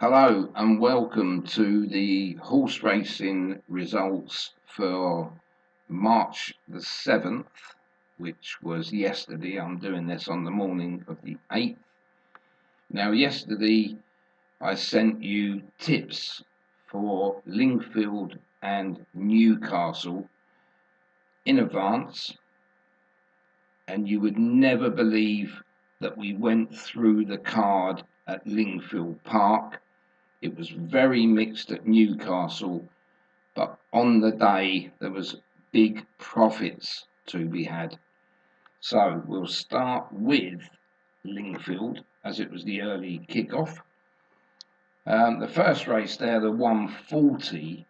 Hello and welcome to the horse racing results for March the 7th, which was yesterday. I'm doing this on the morning of the 8th. Now, yesterday I sent you tips for Lingfield and Newcastle in advance, and you would never believe that we went through the card at Lingfield Park. It was very mixed at Newcastle, but on the day there was big profits to be had. So we'll start with Lingfield, as it was the early kickoff. The first race there, the 140,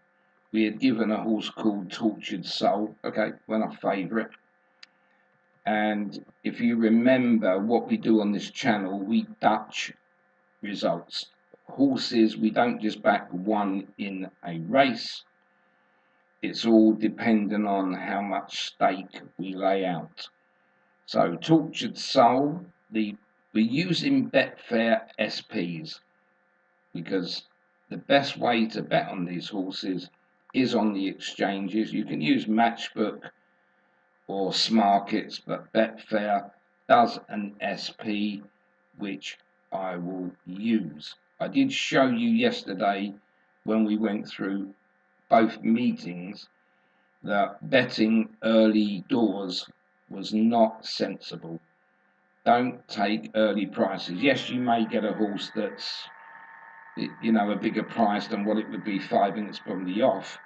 we had given a horse called Tortured Soul. Okay, well, our favourite. And if you remember what we do on this channel, we Dutch results. Horses, we don't just back one in a race. It's all dependent on how much stake we lay out. So Tortured Soul, we're using Betfair SPs because the best way to bet on these horses is on the exchanges. You can use Matchbook or Smarkets, but Betfair does an SP, which I will use. I did show you yesterday when we went through both meetings that betting early doors was not sensible. Don't take early prices. Yes, you may get a horse that's a bigger price than what it would be 5 minutes from the off,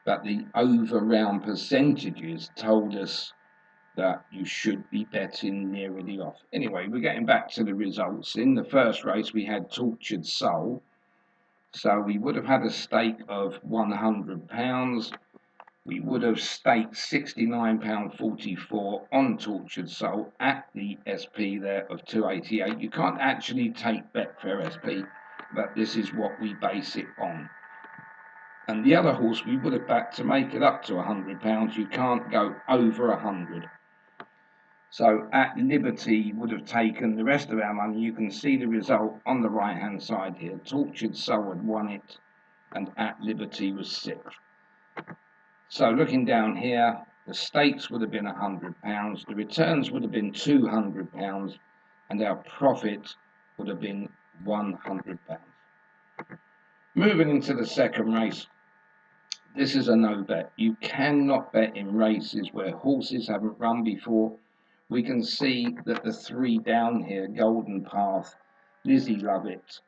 but the over round percentages told us that you should be betting nearer the off. Anyway, we're getting back to the results. In the first race, we had Tortured Soul. So we would have had a stake of £100. We would have staked £69.44 on Tortured Soul at the SP there of 288. You can't actually take Betfair SP, but this is what we base it on. And the other horse we would have backed to make it up to £100. You can't go over 100. So at Liberty would have taken the rest of our money. You can see the result on the right hand side here. Tortured Soul had won it, and at Liberty was sixth. So looking down here, the stakes would have been £100, the returns would have been £200, and our profit would have been £100. Moving into the second race, this is a no bet. You cannot bet in races where horses haven't run before. We can see that the three down here, Golden Path, Lizzie Lovett,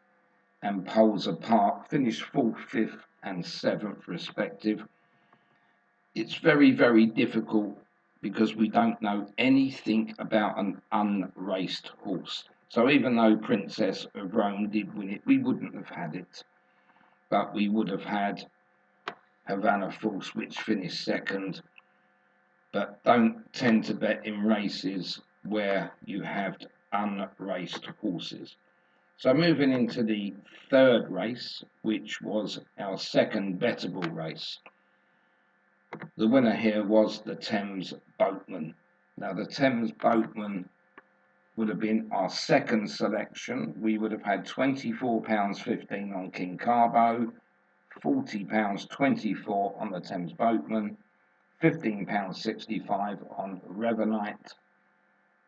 and Poles Apart, finished 4th, 5th, and 7th respective. It's very, very difficult because we don't know anything about an unraced horse. So even though Princess of Rome did win it, we wouldn't have had it. But we would have had Havana Force, which finished second. But don't tend to bet in races where you have unraced horses. So moving into the third race, which was our second bettable race. The winner here was the Thames Boatman. Now the Thames Boatman would have been our second selection. We would have had £24.15 on King Carbo, £40.24 on the Thames Boatman, £15.65 on Revenite,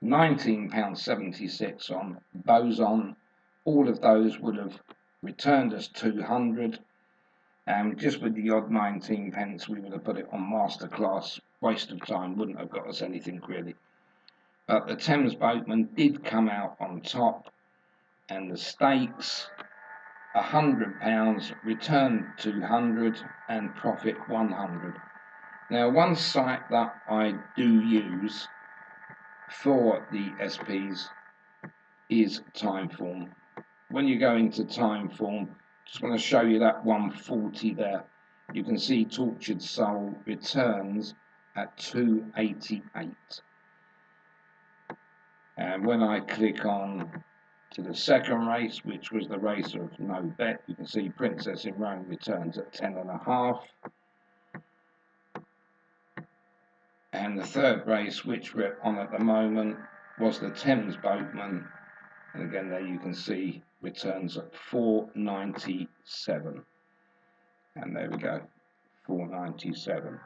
£19.76 on Boson. All of those would have returned us 200, and just with the odd 19 pence we would have put it on Masterclass. Waste of time, wouldn't have got us anything really. But the Thames Boatman did come out on top, and the stakes £100, return 200, and profit 100. Now, one site that I do use for the SPs is Timeform. When you go into Timeform, just want to show you that 140 there. You can see Tortured Soul returns at 288. And when I click on to the second race, which was the race of no bet, you can see Princess in Rome returns at 10.5. And the third race, which we're on at the moment, was the Thames Boatman. And again, there you can see returns at 4.97, and there we go, 4.97.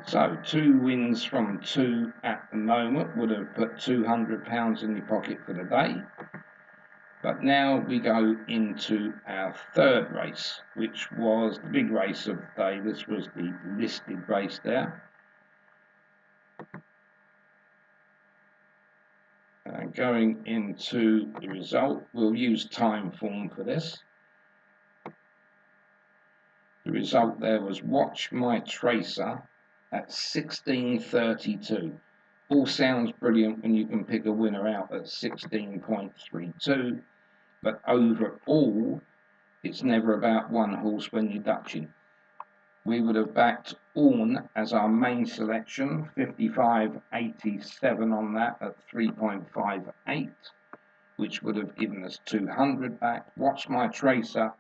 So 2 wins from 2 at the moment would have put £200 in your pocket for the day. But now we go into our third race, which was the big race of the day. This was the listed race there. And going into the result, we'll use time form for this. The result there was Watch My Tracer at 16.32. All sounds brilliant when you can pick a winner out at 16.32, but overall, it's never about one horse when you're Dutching. We would have backed Orn as our main selection, 55.87 on that at 3.58, which would have given us 200 back. Watch My Tracer,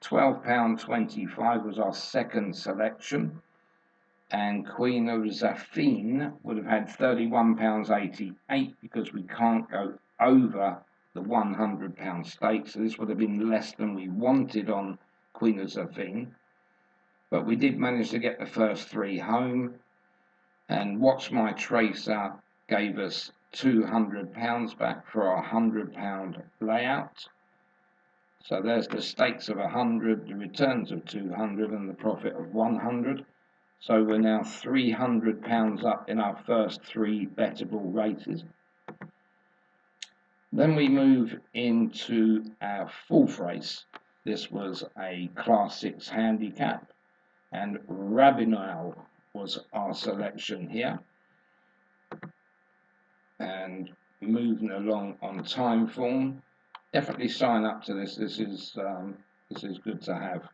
£12.25 was our second selection, and Queen of Zafine would have had £31.88 because we can't go over the £100 stake, so this would have been less than we wanted on Queen of Zafine. But we did manage to get the first 3 home, and Watch My Tracer gave us £200 back for our £100 layout. So there's the stakes of 100, the returns of 200, and the profit of 100. So we're now £300 up in our first 3 bettable races. Then we move into our fourth race. This was a Class 6 handicap, and Rabinal was our selection here. And moving along on time form, definitely sign up to this. This is good to have.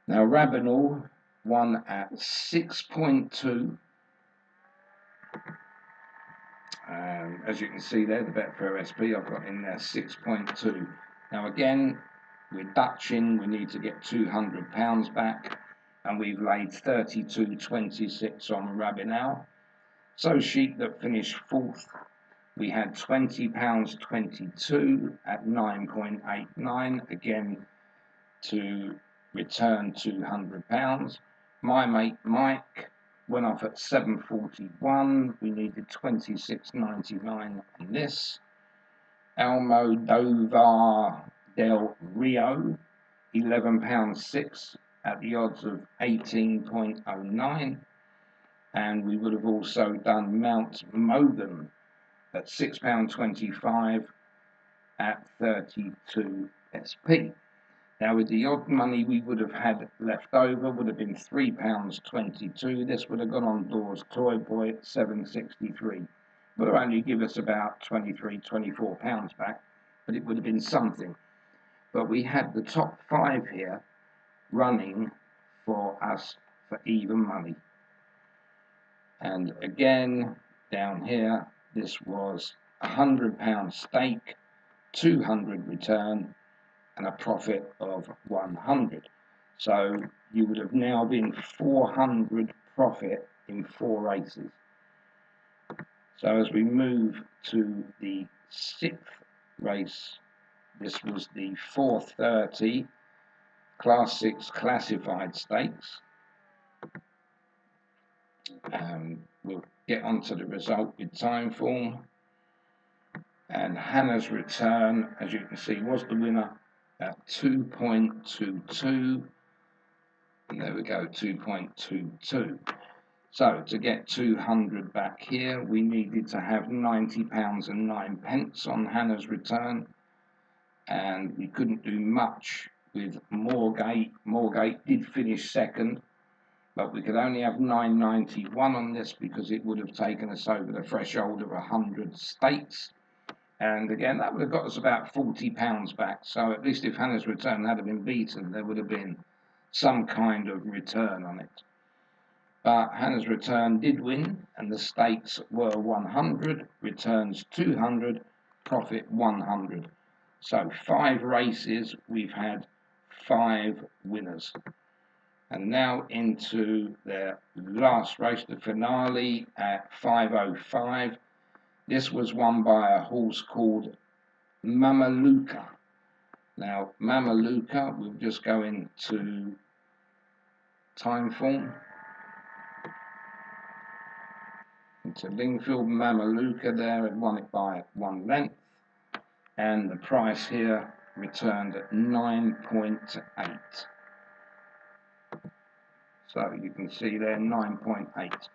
Now Rabinal won at 6.2. As you can see there, the Betfair SP I've got in there 6.2. Now again, we're Dutching, we need to get £200 back, and we've laid 32.26 on Rabinal. So Sheep that finished 4th, we had £20.22 at 9.89, again to return £200. My Mate Mike went off at 7.41. We needed 26.99 on this. Almodovar del Rio, £11.06 at the odds of 18.09. And we would have also done Mount Mogan at £6.25 at 32 SP. Now with the odd money we would have had left over would have been £3.22. This would have gone on Doors Toy Boy at 7.63. Would have only give us about £23–24 back, but it would have been something. But we had the top 5 here running for us for even money. And again, down here, this was £100 stake, 200 return, and a profit of 100. So you would have now been 400 profit in 4 races. So as we move to the 6th race, this was the 430 Class 6 Classified Stakes. We'll get onto the result with time form. And Hannah's Return, as you can see, was the winner at 2.22. And there we go, 2.22. So to get 200 back here, we needed to have £90.09 on Hannah's Return. And we couldn't do much with Moorgate. Moorgate did finish 2nd. But we could only have £9.91 on this because it would have taken us over the threshold of 100 stakes. And again, that would have got us about £40 back. So at least if Hannah's Return had been beaten, there would have been some kind of return on it. But Hannah's Return did win, and the stakes were 100, returns 200, profit 100. So 5 races, we've had 5 winners. And now into the last race, the finale at 5.05. This was won by a horse called Mamaluca. Now, Mamaluca, we'll just go into time form, into Lingfield. Mamaluca there, it won it by 1 length, and the price here returned at 9.8. So you can see there 9.8.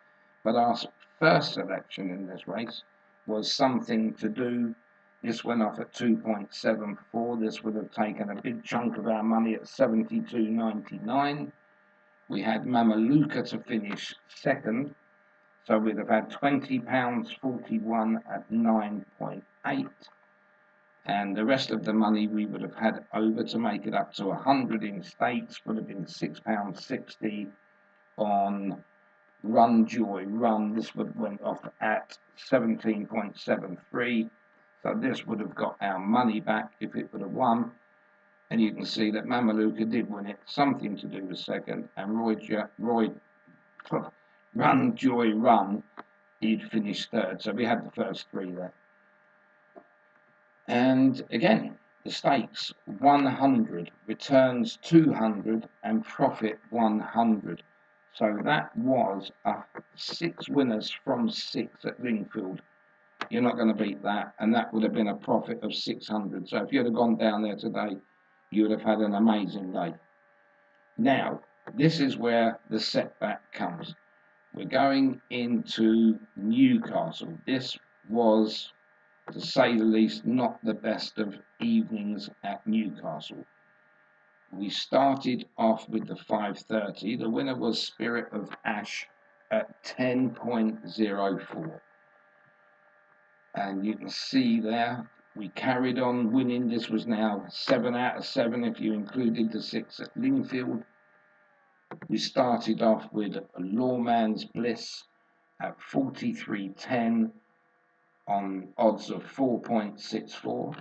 But our first selection in this race was Something to Do. This went off at 2.74. This would have taken a big chunk of our money at 72.99. We had Mamaluca to finish second, so we'd have had £20.41 at 9.8. And the rest of the money we would have had over to make it up to 100 in stakes would have been £6.60 on Run Joy Run. This would have went off at 17.73. So this would have got our money back if it would have won. And you can see that Mamaluca did win it. Something to Do was second, and Run Joy Run, he'd finished third. So we had the first three there. And again, the stakes 100, returns 200, and profit 100. So that was 6 winners from 6 at Lingfield. You're not going to beat that, and that would have been a profit of 600. So if you'd have gone down there today, you would have had an amazing day. Now, this is where the setback comes. We're going into Newcastle. This was, to say the least, not the best of evenings at Newcastle. We started off with the 5:30. The winner was Spirit of Ash at 10.04. And you can see there, we carried on winning. This was now 7 out of 7 if you included the 6 at Lingfield. We started off with Lawman's Bliss at 43.10 on odds of 4.64.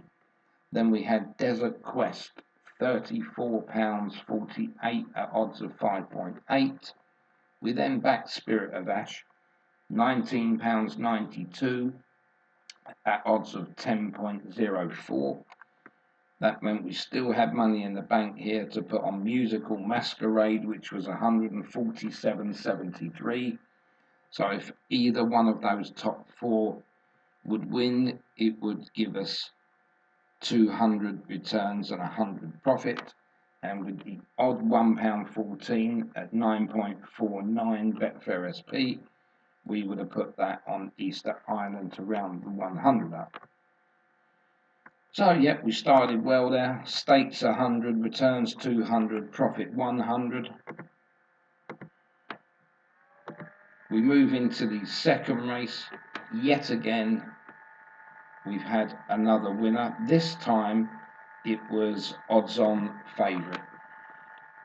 Then we had Desert Quest, £34.48 at odds of 5.8. We then backed Spirit of Ash, £19.92 at odds of 10.04. That meant we still had money in the bank here to put on Musical Masquerade, which was 147.73. So if either one of those top 4 would win, it would give us 200 returns and 100 profit. And with the odd £1.14 at 9.49 Betfair SP, we would have put that on Easter Island to round the 100 up. So, yeah, we started well there. Stakes 100, returns 200, profit 100. We move into the second race. Yet again, we've had another winner. This time, it was odds-on favourite.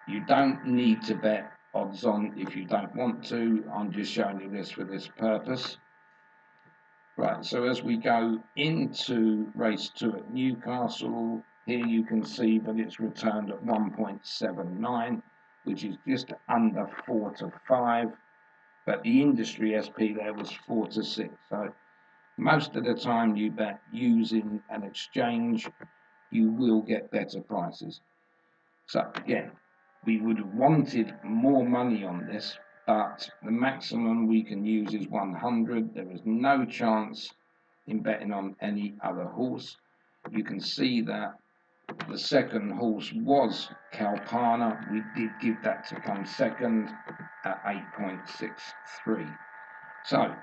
You don't need to bet odds-on if you don't want to. I'm just showing you this for this purpose. Right, so as we go into race 2 at Newcastle, here you can see that it's returned at 1.79, which is just under 4 to 5, but the industry SP there was 4 to 6. So most of the time you bet using an exchange, you will get better prices. So again, we would have wanted more money on this, but the maximum we can use is 100. There is no chance in betting on any other horse. You can see that the second horse was Kalpana. We did give that to come second at 8.63. So,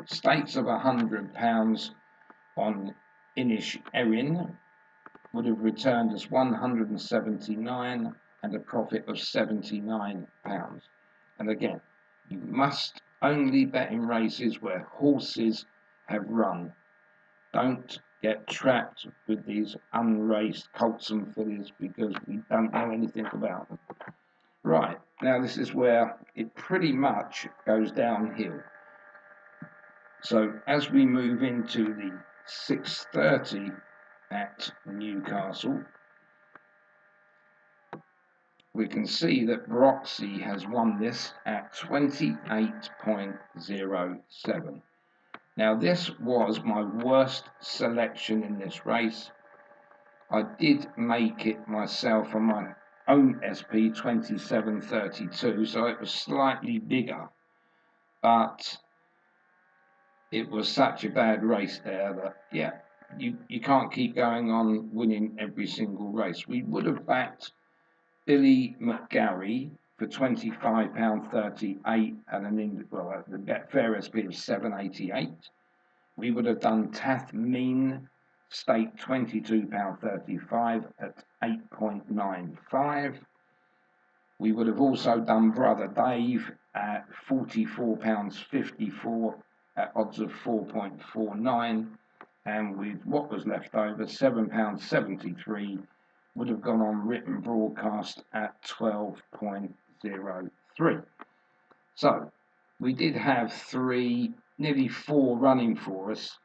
stakes of £100 on Inish Erin would have returned us 179 and a profit of £79. And again, you must only bet in races where horses have run. Don't get trapped with these unraced colts and fillies because we don't know anything about them. Right, now this is where it pretty much goes downhill. So as we move into the 6:30 at Newcastle, we can see that Broxy has won this at 28.07. Now this was my worst selection in this race. I did make it myself on my own SP 2732, so it was slightly bigger, but it was such a bad race there that, yeah, you can't keep going on winning every single race. We would have backed Billy McGarry for £25.38 and the Betfair SP of 7.88. We would have done Tathmeen Stake £22.35 at 8.95. We would have also done Brother Dave at £44.54 at odds of 4.49, and with what was left over, £7.73, would have gone on written broadcast at 12.03. So we did have nearly four running for us,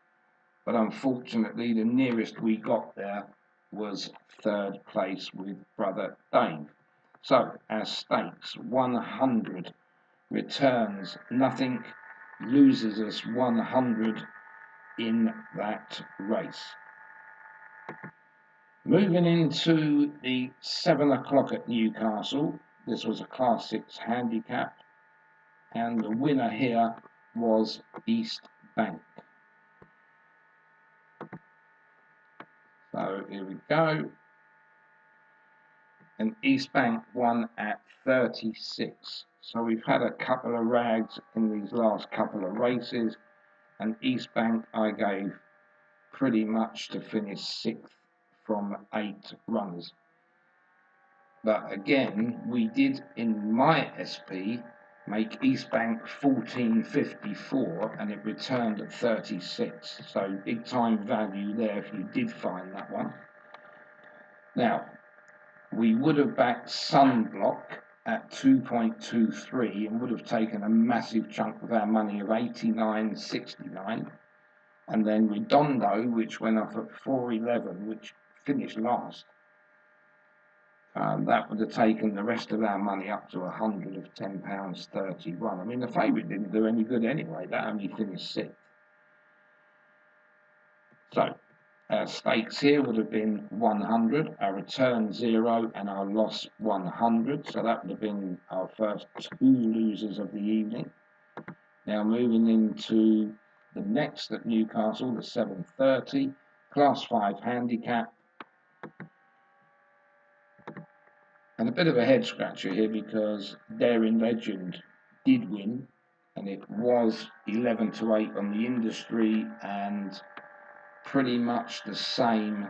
but unfortunately the nearest we got there was third place with Brother Dave. So our stakes: 100 returns nothing, loses us 100 in that race. Moving into the 7 o'clock at Newcastle, this was a Class 6 handicap, and the winner here was East Bank. So here we go. And East Bank won at 36. So we've had a couple of rags in these last couple of races, and East Bank I gave pretty much to finish 6th from 8 runners. But again, we did in my SP make East Bank 14.54 and it returned at 36. So big time value there if you did find that one. Now, we would have backed Sunblock at 2.23 and would have taken a massive chunk of our money of 89.69. And then Redondo, which went off at 4.11, which finished last, that would have taken the rest of our money up to 100 of £10.31. I mean, the favourite didn't do any good anyway. That only finished 6th. So our stakes here would have been 100, our return 0, and our loss 100. So that would have been our first 2 losers of the evening. Now moving into the next at Newcastle, the 7:30, Class 5 handicap. And a bit of a head scratcher here because Daring Legend did win, and it was 11-8 on the industry and pretty much the same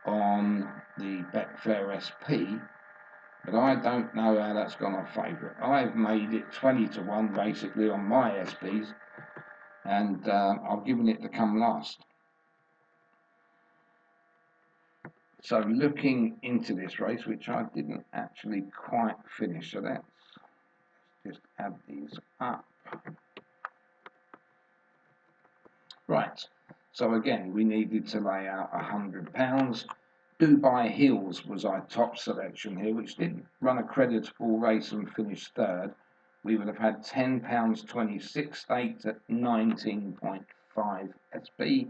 on the Betfair SP, but I don't know how that's gone off favourite. I've made it 20-1 basically on my SPs, and I've given it to come last. So looking into this race, which I didn't actually quite finish, so let's just add these up. Right, so again, we needed to lay out £100. Dubai Hills was our top selection here, which did run a creditable race and finished 3rd. We would have had £10.26 staked at 19.5 SP.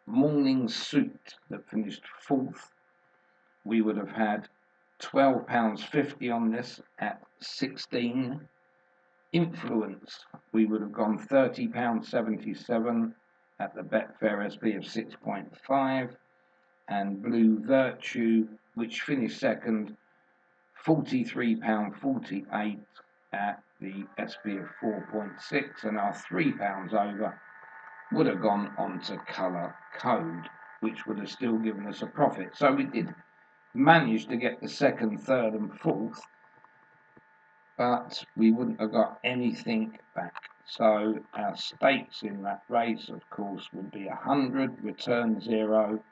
Morning Suit that finished 4th. We would have had £12.50 on this at 16. Influence, we would have gone £30.77 at the Betfair SP of 6.5. And Blue Virtue, which finished 2nd, £43.48 at the SP of 4.6, and our £3 over would have gone on to Colour Code, which would have still given us a profit. So we did manage to get the 2nd, 3rd and 4th, but we wouldn't have got anything back. So our stakes in that race, of course, would be 100, return 0,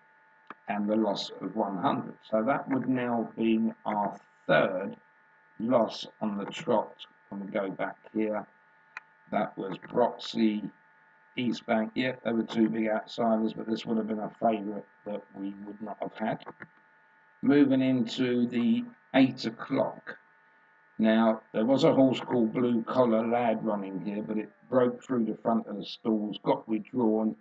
and the loss of 100. So that would now be our 3rd loss on the trot. When we go back here, that was Broxley, East Bank. Yeah, they were 2 big outsiders, but this would have been a favourite that we would not have had. Moving into the 8 o'clock. Now, there was a horse called Blue Collar Lad running here, but it broke through the front of the stalls, got withdrawn,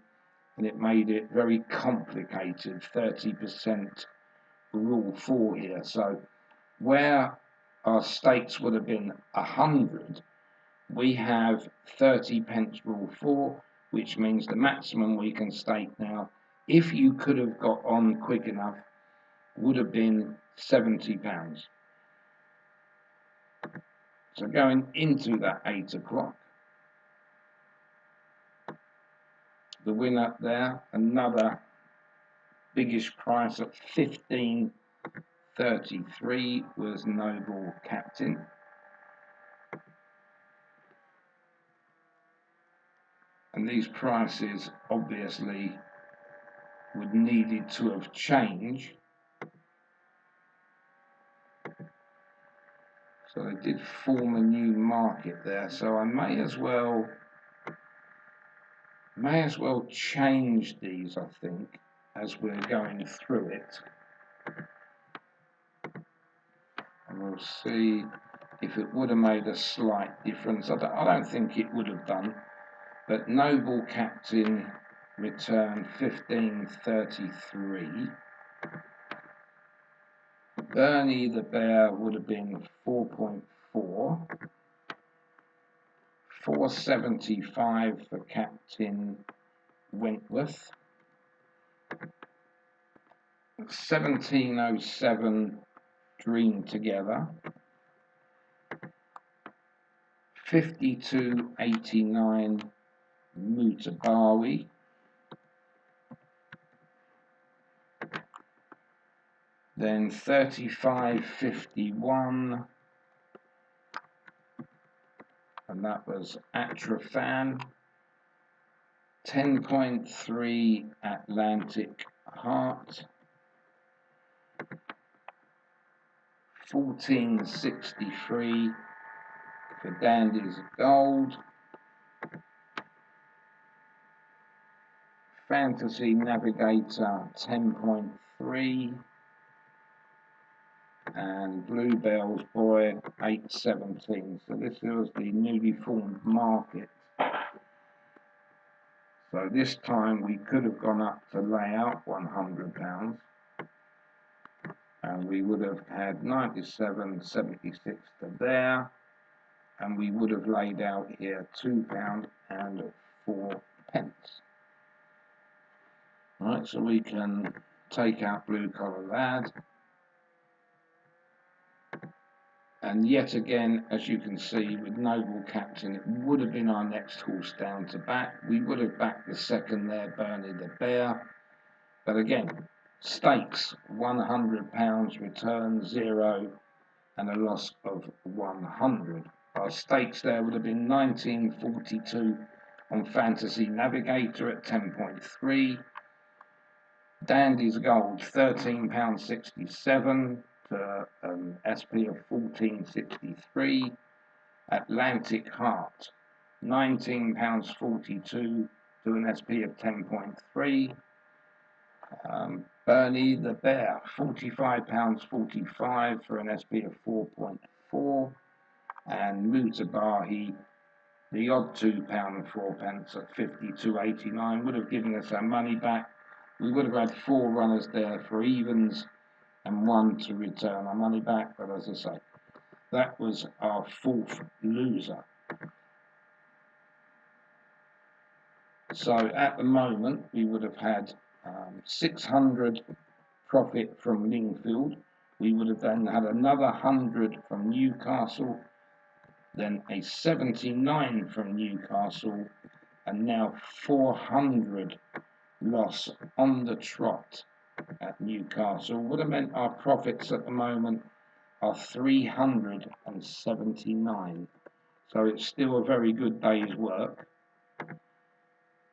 and it made it very complicated. 30% rule 4 here. So where our stakes would have been 100, we have 30 pence rule 4, which means the maximum we can stake now, if you could have got on quick enough, would have been £70. So going into that 8 o'clock, the winner there, another biggish price at 15.33 was Noble Captain. And these prices obviously would needed to have changed. So they did form a new market there. So I may as well change these, I think, as we're going through it. And we'll see if it would have made a slight difference. I don't think it would have done. But Noble Captain returned 15.33. Bernie the Bear would have been 4.4. 4.75 for Captain Wentworth. 17.07 Dream Together. 52.89 Mutabawi. Then 35.51, and that was Atrafan. 10.3 Atlantic Heart. 14.63 for Dandy's Gold. Fantasy Navigator 10.3. And Bluebell's Boy 8.17. So this was the newly formed market. So this time we could have gone up to lay out £100, and we would have had 97.76 to there, and we would have laid out here £2.04. Right, so we can take out Blue Collar Lad. And yet again, as you can see, with Noble Captain, it would have been our next horse down to back. We would have backed the second there, Bernie the Bear. But again, stakes, £100, return 0, and a loss of 100. Our stakes there would have been 19.42 on Fantasy Navigator at 10.3. Dandy's Gold, £13.67. To an SP of 14.63. Atlantic Heart, £19.42 to an SP of 10.3. Bernie the Bear, £45.45 for an SP of 4.4. And Mutabahi, the odd £2.04 at 52.89 would have given us our money back. We would have had 4 runners there for evens and 1 to return our money back, but as I say, that was our 4th loser. So at the moment, we would have had 600 profit from Lingfield. We would have then had another 100 from Newcastle, then a 79 from Newcastle, and now 400 loss on the trot at Newcastle. Would have meant our profits at the moment are 379. So it's still a very good day's work.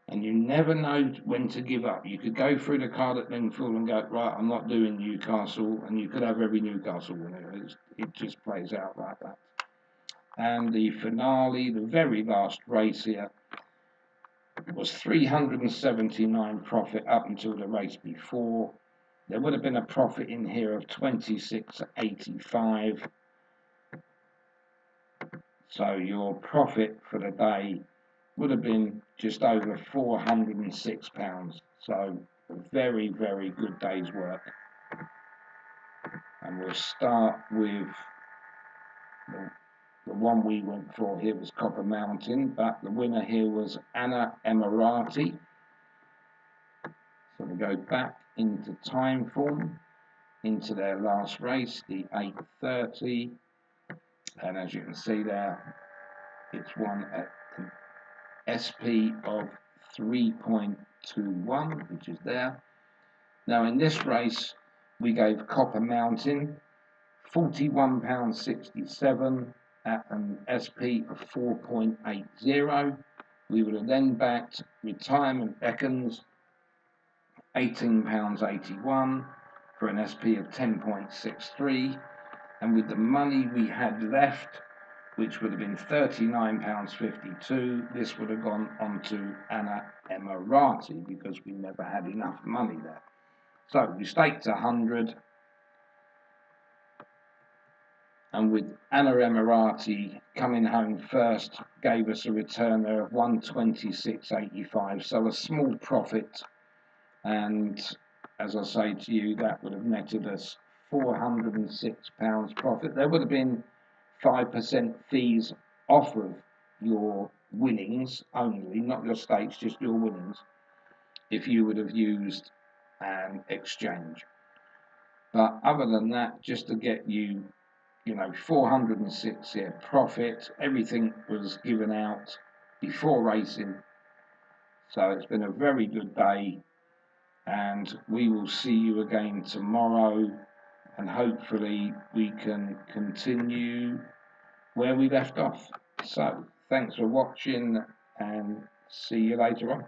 And you never know when to give up. You could go through the card at Lingfield and go, right, I'm not doing Newcastle, and you could have every Newcastle winner. It just plays out like that. And the finale, the very last race here, was 379 profit up until the race before. There would have been a profit in here of 26.85. So your profit for the day would have been just over £406. So a very, very good day's work. And we'll start with the one we went for here was Copper Mountain, but the winner here was Anna Emirati. So we go back into time form, into their last race, the 8:30, and as you can see there, it's won at an SP of 3.21, which is there. Now in this race, we gave Copper Mountain £41.67 at an SP of 4.80. We would have then backed Retirement Beckons £18.81 for an SP of 10.63, and with the money we had left, which would have been £39.52, this would have gone on to Anna Emirati because we never had enough money there. So we staked 100, and with Anna Emirati coming home first, gave us a returner of 126.85, so a small profit. And as I say to you, that would have netted us £406 profit. There would have been 5% fees off of your winnings only, not your stakes, just your winnings, if you would have used an exchange. But other than that, just to get you, 406 here profit. Everything was given out before racing, so it's been a very good day, and we will see you again tomorrow, and hopefully we can continue where we left off. So thanks for watching, and see you later on.